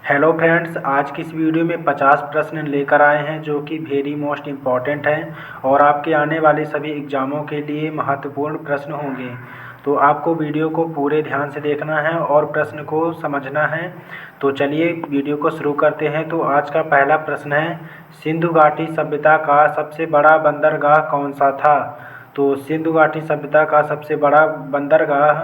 Hello friends, आज की इस वीडियो में 50 प्रश्न लेकर आए हैं जो कि वेरी मोस्ट इम्पॉर्टेंट हैं और आपके आने वाले सभी एग्ज़ामों के लिए महत्वपूर्ण प्रश्न होंगे। तो आपको वीडियो को पूरे ध्यान से देखना है और प्रश्न को समझना है। तो चलिए वीडियो को शुरू करते हैं। तो आज का पहला प्रश्न है, सिंधु घाटी सभ्यता का सबसे बड़ा बंदरगाह कौन सा था? तो सिंधु घाटी सभ्यता का सबसे बड़ा बंदरगाह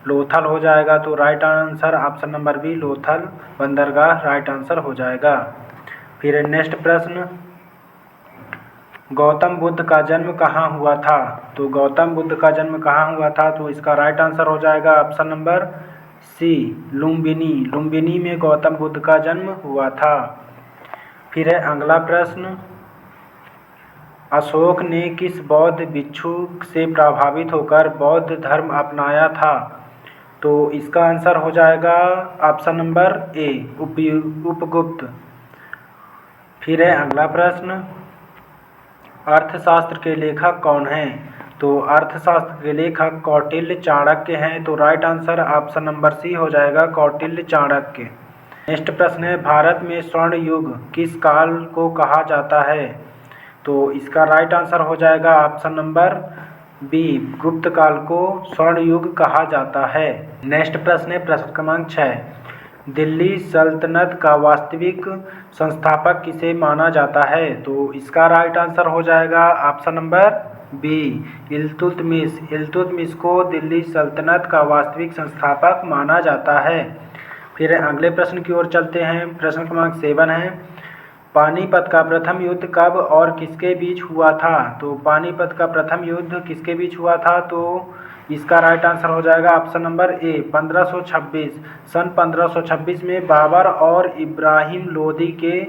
लोथल हो जाएगा। तो right answer option number B, Lothal बंदरगाह राइट आंसर हो जाएगा। फिर नेक्स्ट प्रश्न, गौतम बुद्ध का जन्म कहाँ हुआ था? तो गौतम बुद्ध का जन्म कहाँ हुआ था? तो इसका राइट आंसर हो जाएगा option number C, Lumbini. Lumbini में गौतम बुद्ध का जन्म हुआ था। फिर है अगला प्रश्न, अशोक ने किस बौद्ध भिक्षु से प्रभावित होकर बौद्ध धर्म अपनाया था? तो इसका आंसर हो जाएगा ऑप्शन नंबर ए, उपगुप्त। फिर है अगला प्रश्न, अर्थशास्त्र के लेखक कौन हैं? तो अर्थशास्त्र के लेखक कौटिल्य चाणक्य हैं। तो right answer option number C हो जाएगा, कौटिल्य चाणक्य। नेक्स्ट प्रश्न है, भारत में स्वर्ण युग किस काल को कहा जाता है? तो इसका राइट आंसर हो जाएगा ऑप्शन नंबर बी, गुप्त काल को स्वर्ण युग कहा जाता है। नेक्स्ट प्रश्न है प्रश्न क्रमांक 6, दिल्ली सल्तनत का वास्तविक संस्थापक किसे माना जाता है? तो इसका राइट आंसर हो जाएगा option number B, Iltutmish. Iltutmish को दिल्ली सल्तनत का वास्तविक संस्थापक माना जाता है। फिर अगले प्रश्न की ओर चलते हैं। प्रश्न क्रमांक 7 है, पानीपत का प्रथम युद्ध कब और किसके बीच हुआ था? तो पानीपत का प्रथम युद्ध किसके बीच हुआ था? तो इसका राइट आंसर हो जाएगा ऑप्शन नंबर ए, 1526। सन 1526 में बाबर और इब्राहिम लोदी के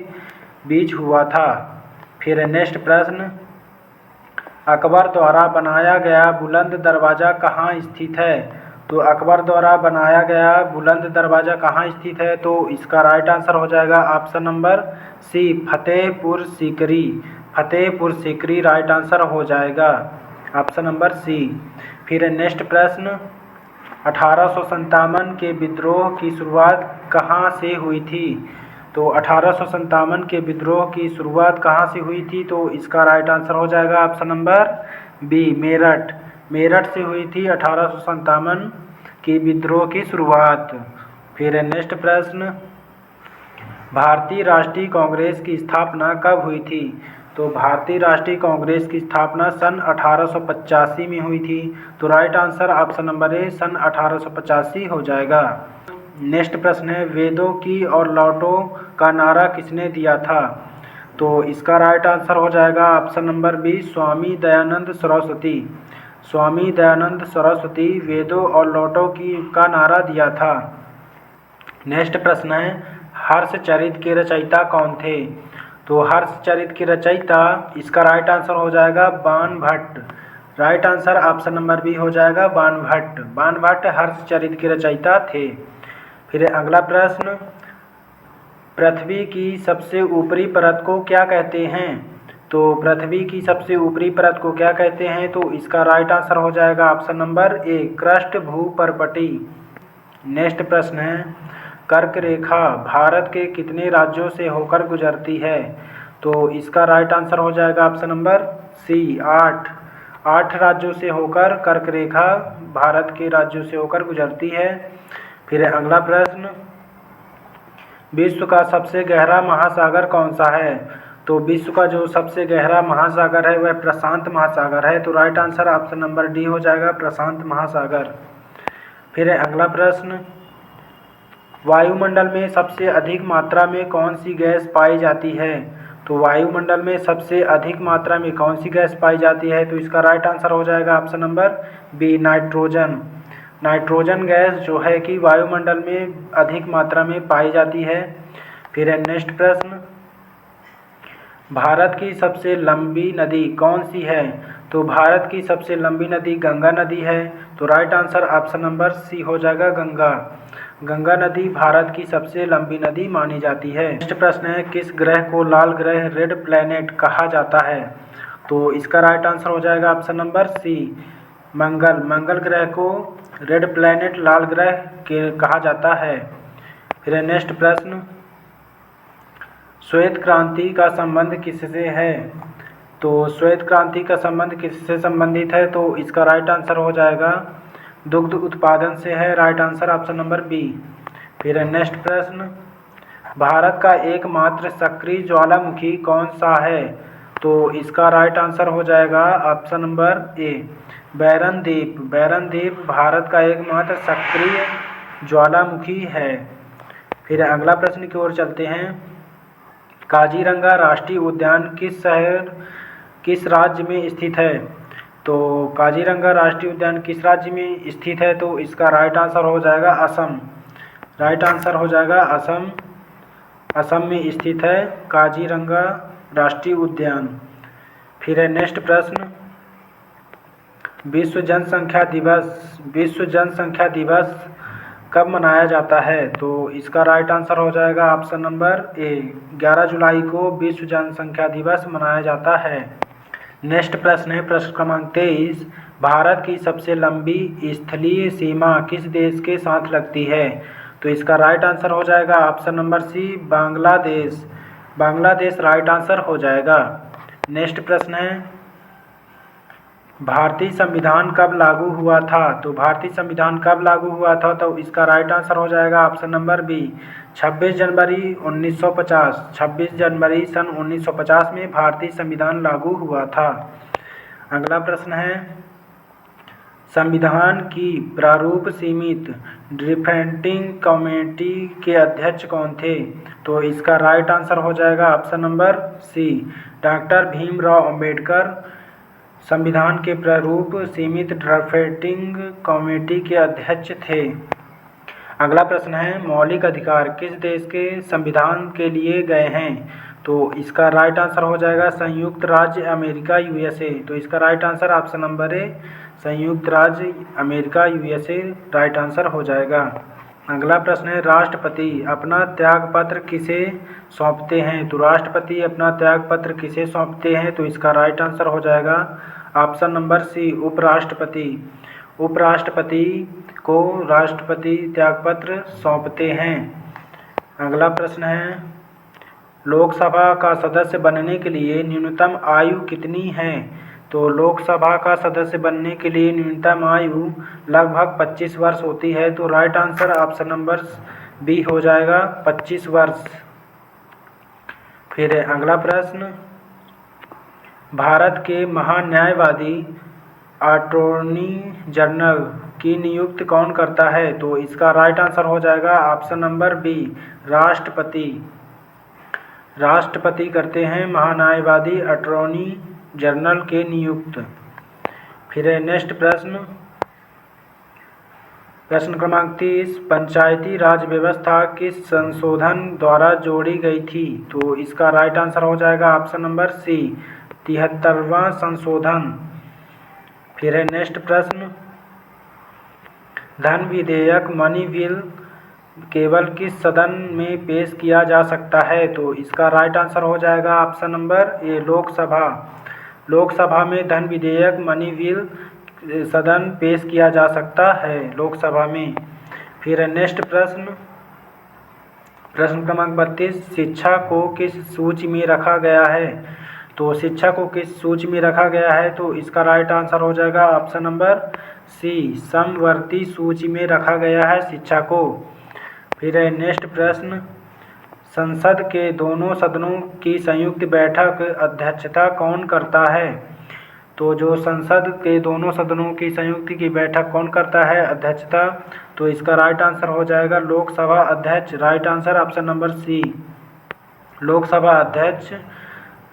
बीच हुआ था। फिर नेक्स्ट प्रश्न, अकबर द्वारा बनाया गया बुलंद दरवाज़ा कहाँ स्थित है? तो अकबर द्वारा बनाया गया बुलंद दरवाज़ा कहाँ स्थित है? तो इसका राइट आंसर हो जाएगा option number C, Fatehpur Sikri. Fatehpur Sikri right answer हो जाएगा ऑप्शन नंबर सी। फिर नेक्स्ट प्रश्न, 1857 के विद्रोह की शुरुआत कहाँ से हुई थी? तो 1857 के विद्रोह की शुरुआत कहाँ से हुई थी? तो इसका राइट आंसर हो जाएगा option number B, Meerut. Meerut से हुई थी 1857 की विद्रोह की शुरुआत। फिर नेक्स्ट प्रश्न, भारतीय राष्ट्रीय कांग्रेस की स्थापना कब हुई थी? तो भारतीय राष्ट्रीय कांग्रेस की स्थापना सन 1885 में हुई थी। तो right answer option number A, सन 1885 हो जाएगा। नेक्स्ट प्रश्न है, वेदों की और लौटो का नारा किसने दिया था? तो इसका राइट आंसर हो जाएगा option number B, Swami Dayanand Saraswati. Swami Dayanand Saraswati वेदों और लौटो की का नारा दिया था। नेक्स्ट प्रश्न है, हर्षचरित के रचयिता कौन थे? तो हर्षचरित के रचयिता, इसका राइट आंसर हो जाएगा Banabhatta. Right answer option number B हो जाएगा, बाणभट्ट। बाणभट्ट हर्षचरित के रचयिता थे। फिर अगला प्रश्न, पृथ्वी की सबसे ऊपरी परत को क्या कहते हैं? तो पृथ्वी की सबसे ऊपरी परत को क्या कहते हैं? तो इसका राइट आंसर हो जाएगा ऑप्शन नंबर ए, क्रस्ट भूपर्पटी। नेक्स्ट प्रश्न है, कर्क रेखा भारत के कितने राज्यों से होकर गुजरती है? तो इसका राइट आंसर हो जाएगा ऑप्शन नंबर सी, 8। 8 राज्यों से होकर कर्क रेखा भारत के राज्यों से होकर गुजरती है। फिर अगला प्रश्न, विश्व का सबसे गहरा महासागर कौन सा है? तो विश्व का जो सबसे गहरा महासागर है वह प्रशांत महासागर है। तो right answer option number D हो जाएगा, प्रशांत महासागर। फिर अगला प्रश्न, वायुमंडल में सबसे अधिक मात्रा में कौन सी गैस पाई जाती है? तो वायुमंडल में सबसे अधिक मात्रा में कौन सी गैस पाई जाती है? तो इसका राइट आंसर हो जाएगा option number B, nitrogen. Nitrogen gas जो है कि वायुमंडल में अधिक मात्रा में पाई जाती है। फिर नेक्स्ट प्रश्न, भारत की सबसे लंबी नदी कौन सी है? तो भारत की सबसे लंबी नदी गंगा नदी है। तो right answer option number C हो जाएगा, गंगा। गंगा नदी भारत की सबसे लंबी नदी मानी जाती है। नेक्स्ट प्रश्न है, किस ग्रह को लाल ग्रह रेड प्लैनेट कहा जाता है? तो इसका राइट आंसर हो जाएगा ऑप्शन नंबर सी, मंगल। मंगल ग्रह को रेड प्लैनेट लाल ग्रह के कहा जाता है। फिर नेक्स्ट प्रश्न, श्वेत क्रांति का संबंध किससे है? तो श्वेत क्रांति का संबंध किससे संबंधित है? तो इसका राइट आंसर हो जाएगा दुग्ध उत्पादन से है। Right answer option number B. फिर नेक्स्ट प्रश्न, भारत का एकमात्र सक्रिय ज्वालामुखी कौन सा है? तो इसका राइट आंसर हो जाएगा ऑप्शन नंबर ए, बैरन द्वीप। बैरन द्वीप भारत का एकमात्र सक्रिय ज्वालामुखी है। फिर अगला प्रश्न की ओर चलते हैं, काजीरंगा राष्ट्रीय उद्यान किस राज्य में स्थित है? तो काजीरंगा राष्ट्रीय उद्यान किस राज्य में स्थित है? तो इसका राइट आंसर हो जाएगा असम। राइट आंसर हो जाएगा असम। असम में स्थित है काजीरंगा राष्ट्रीय उद्यान। फिर है नेक्स्ट प्रश्न, विश्व जनसंख्या दिवस कब मनाया जाता है? तो इसका राइट आंसर हो जाएगा ऑप्शन नंबर ए, 11 जुलाई को विश्व जनसंख्या दिवस मनाया जाता है। नेक्स्ट प्रश्न है प्रश्न क्रमांक 23, भारत की सबसे लंबी स्थलीय सीमा किस देश के साथ लगती है? तो इसका राइट आंसर हो जाएगा option number C, Bangladesh. Bangladesh right answer हो जाएगा। नेक्स्ट प्रश्न है, भारतीय संविधान कब लागू हुआ था? तो भारतीय संविधान कब लागू हुआ था? तो इसका राइट आंसर हो जाएगा ऑप्शन नंबर बी, 26 जनवरी 1950। 26 जनवरी सन 1950 में भारतीय संविधान लागू हुआ था। अगला प्रश्न है, संविधान की प्रारूप समिति ड्राफ्टिंग कमेटी के अध्यक्ष कौन थे? तो इसका राइट आंसर हो जाएगा option number C, doctor Bhimrao Ambedkar संविधान के प्रारूप समिति ड्राफ्टिंग कमेटी के अध्यक्ष थे। अगला प्रश्न है, मौलिक अधिकार किस देश के संविधान के लिए गए हैं? तो इसका राइट आंसर हो जाएगा संयुक्त राज्य अमेरिका यूएसए। तो इसका राइट आंसर ऑप्शन नंबर ए, संयुक्त राज्य अमेरिका यूएसए राइट आंसर हो जाएगा। अगला प्रश्न है, राष्ट्रपति अपना त्यागपत्र किसे सौंपते हैं? तो राष्ट्रपति अपना त्यागपत्र किसे सौंपते हैं? तो इसका राइट आंसर हो जाएगा ऑप्शन नंबर सी, उपराष्ट्रपति। उपराष्ट्रपति को राष्ट्रपति त्यागपत्र सौंपते हैं। अगला प्रश्न है, लोकसभा का सदस्य बनने के लिए न्यूनतम आयु कितनी है? तो लोकसभा का सदस्य बनने के लिए न्यूनतम आयु लगभग 25 वर्ष होती है। तो right answer option number B हो जाएगा 25 वर्ष। फिर अगला प्रश्न, भारत के महान्यायवादी अटॉर्नी जनरल की नियुक्ति कौन करता है? तो इसका राइट आंसर हो जाएगा ऑप्शन नंबर बी, राष्ट्रपति। राष्ट्रपति करते हैं महान्यायवादी अटॉर्नी जनरल के नियुक्त। फिर नेक्स्ट प्रश्न, प्रश्न क्रमांक 30, पंचायती राज व्यवस्था किस संशोधन द्वारा जोड़ी गई थी? तो इसका राइट आंसर हो जाएगा ऑप्शन नंबर सी, 73वां संशोधन। फिर है नेक्स्ट प्रश्न, धन विधेयक मनी बिल केवल किस सदन में पेश किया जा सकता है? तो इसका राइट आंसर हो जाएगा ऑप्शन नंबर ए, लोकसभा। लोकसभा में धन विधेयक मनी बिल सदन पेश किया जा सकता है लोकसभा में। फिर नेक्स्ट प्रश्न, प्रश्न क्रमांक 32, शिक्षा को किस सूची में रखा गया है? तो शिक्षा को किस सूची में रखा गया है? तो इसका राइट आंसर हो जाएगा ऑप्शन नंबर सी, समवर्ती सूची में रखा गया है शिक्षा को। फिर नेक्स्ट प्रश्न, संसद के दोनों सदनों की संयुक्त बैठक अध्यक्षता कौन करता है? तो जो संसद के दोनों सदनों की संयुक्त की बैठक कौन करता है अध्यक्षता? तो इसका राइट आंसर हो जाएगा लोकसभा अध्यक्ष। Right answer option number C, Lok Sabha अध्यक्ष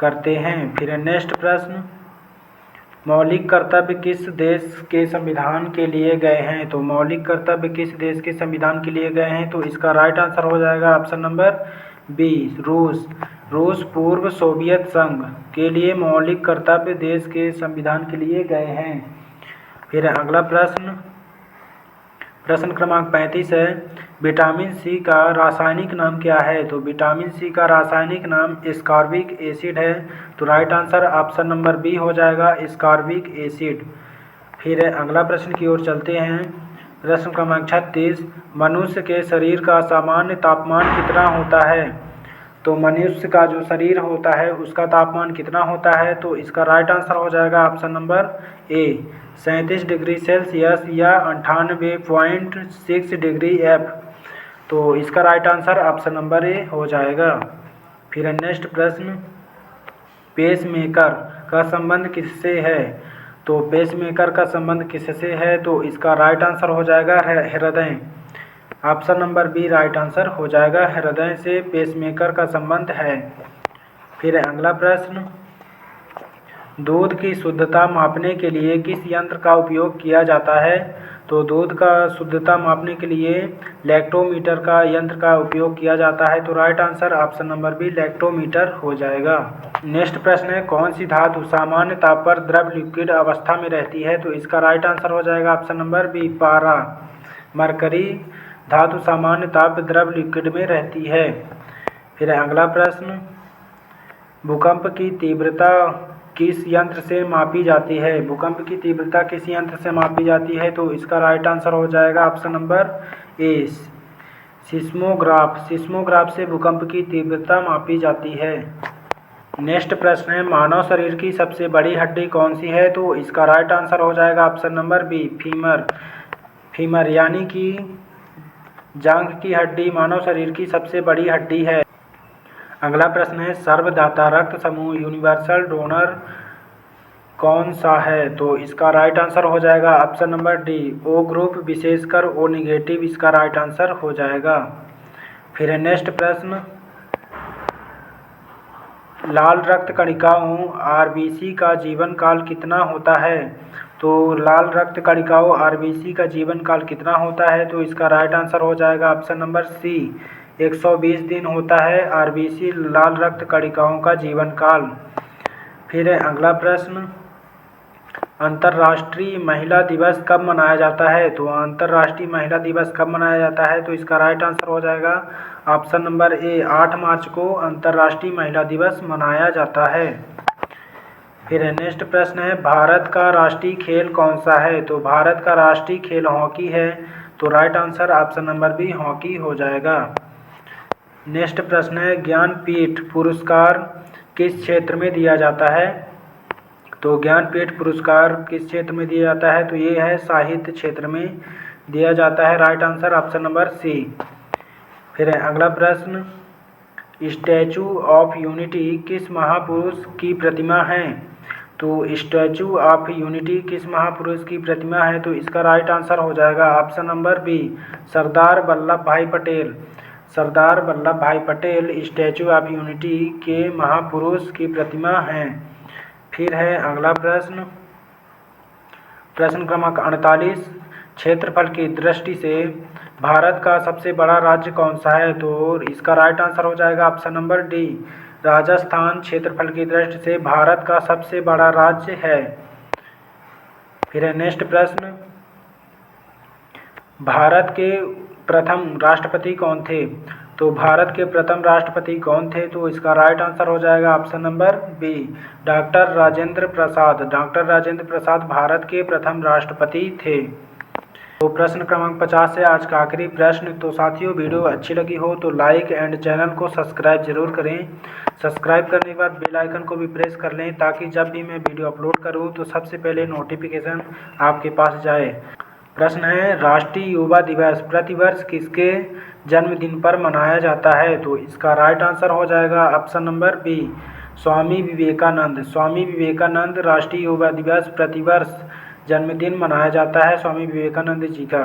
करते हैं। फिर नेक्स्ट प्रश्न, मौलिक कर्तव्य किस देश के संविधान के लिए गए हैं? तो मौलिक कर्तव्य किस देश के संविधान के लिए गए हैं? तो इसका राइट आंसर हो जाएगा ऑप्शन नंबर बी, रूस। रूस पूर्व सोवियत संघ के लिए मौलिक कर्तव्य देश के संविधान के लिए गए हैं। फिर अगला प्रश्न, प्रश्न क्रमांक 35 है, विटामिन सी का रासायनिक नाम क्या है? तो विटामिन सी का रासायनिक नाम एस्कॉर्बिक एसिड है। तो right answer option number B हो जाएगा, एस्कॉर्बिक एसिड। फिर अगला प्रश्न की ओर चलते हैं, प्रश्न क्रमांक 36, मनुष्य के शरीर का सामान्य तापमान कितना होता है? तो मनुष्य का जो शरीर होता है उसका तापमान कितना होता है, तो इसका राइट आंसर हो जाएगा ऑप्शन नंबर ए 37 डिग्री सेल्सियस या 98.6 डिग्री एफ। तो इसका राइट आंसर ऑप्शन नंबर ए हो जाएगा। फिर नेक्स्ट प्रश्न, पेसमेकर का संबंध किससे है, तो पेसमेकर का संबंध किससे है, तो इसका राइट आंसर हो जाएगा हृदय। Option number B right answer हो जाएगा, हृदय से पेसमेकर का संबंध है। फिर अगला प्रश्न, दूध की शुद्धता मापने के लिए किस यंत्र का उपयोग किया जाता है, तो दूध का शुद्धता मापने के लिए लैक्टोमीटर का यंत्र का उपयोग किया जाता है। तो right answer option number B lactometer हो जाएगा। नेक्स्ट प्रश्न है, कौन सी धातु सामान्य ताप पर द्रव लिक्विड अवस्था में रहती है, तो इसका राइट आंसर हो जाएगा ऑप्शन नंबर बी पारा। मरकरी धातु सामान्य ताप द्रव लिक्विड में रहती है। फिर अगला प्रश्न, भूकंप की तीव्रता किस यंत्र से मापी जाती है, भूकंप की तीव्रता किस यंत्र से मापी जाती है, तो इसका राइट आंसर हो जाएगा ऑप्शन नंबर ए सिस्मोग्राफ। सिस्मोग्राफ से भूकंप की तीव्रता मापी जाती है। नेक्स्ट प्रश्न है, मानव शरीर की सबसे बड़ी हड्डी कौन सी है, तो इसका राइट आंसर हो जाएगा option number B femur. Femur यानी कि जांघ की हड्डी मानव शरीर की सबसे बड़ी हड्डी है। अगला प्रश्न है, सर्वदाता रक्त समूह यूनिवर्सल डोनर कौन सा है, तो इसका राइट आंसर हो जाएगा option number D O group, विशेषकर ओ निगेटिव इसका राइट आंसर हो जाएगा। फिर नेक्स्ट प्रश्न, लाल रक्त कणिकाओं आरबीसी का जीवन काल कितना होता है, तो लाल रक्त कणिकाओं आरबीसी का जीवन काल कितना होता है, तो इसका राइट आंसर हो जाएगा ऑप्शन नंबर सी 120 दिन होता है आरबीसी लाल रक्त कणिकाओं का जीवन काल। फिर अगला प्रश्न, अंतर्राष्ट्रीय महिला दिवस कब मनाया जाता है, तो अंतर्राष्ट्रीय महिला दिवस कब मनाया जाता है, तो इसका राइट आंसर हो जाएगा ऑप्शन नंबर ए 8 मार्च को अंतर्राष्ट्रीय महिला दिवस मनाया जाता है। फिर नेक्स्ट प्रश्न है, भारत का राष्ट्रीय खेल कौन सा है, तो भारत का राष्ट्रीय खेल हॉकी है। तो right answer option number B hockey हो जाएगा। नेक्स्ट प्रश्न है, ज्ञानपीठ पुरस्कार किस क्षेत्र में दिया जाता है, तो ज्ञानपीठ पुरस्कार किस क्षेत्र में दिया जाता है, तो ये है साहित्य क्षेत्र में दिया जाता है। Right answer option number C. फिर अगला प्रश्न, स्टैचू ऑफ यूनिटी किस महापुरुष की प्रतिमा है, तो स्टैचू ऑफ यूनिटी किस महापुरुष की प्रतिमा है, तो इसका राइट आंसर हो जाएगा option number B Sardar Vallabh भाई पटेल। सरदार वल्लभ भाई पटेल स्टैचू ऑफ यूनिटी के महापुरुष की प्रतिमा हैं। फिर है अगला प्रश्न, प्रश्न क्रमांक 48, क्षेत्रफल की दृष्टि से भारत का सबसे बड़ा राज्य कौन सा है, तो इसका राइट आंसर हो जाएगा ऑप्शन नंबर डी राजस्थान क्षेत्रफल की दृष्टि से भारत का सबसे बड़ा राज्य है। फिर नेक्स्ट प्रश्न, भारत के प्रथम राष्ट्रपति कौन थे, तो भारत के प्रथम राष्ट्रपति कौन थे, तो इसका राइट आंसर हो जाएगा option number B doctor Rajendra Prasad. Doctor Rajendra Prasad Bharat के प्रथम राष्ट्रपति थे। तो प्रश्न क्रमांक 50 से आज का आखिरी प्रश्न। तो साथियों, वीडियो अच्छी लगी हो तो लाइक एंड चैनल को सब्सक्राइब जरूर करें। सब्सक्राइब करने के बाद बेल आइकन को भी प्रेस कर लें ताकि जब भी मैं वीडियो अपलोड करूं तो सबसे पहले नोटिफिकेशन आपके पास जाए। प्रश्न है, राष्ट्रीय युवा दिवस प्रतिवर्ष किसके जन्मदिन पर मनाया जाता है, तो इसका राइट आंसर हो जाएगा option number B Swami Vivekananda. Swami Vivekananda राष्ट्रीय युवा दिवस प्रतिवर्ष जन्मदिन मनाया जाता है स्वामी विवेकानंद जी का।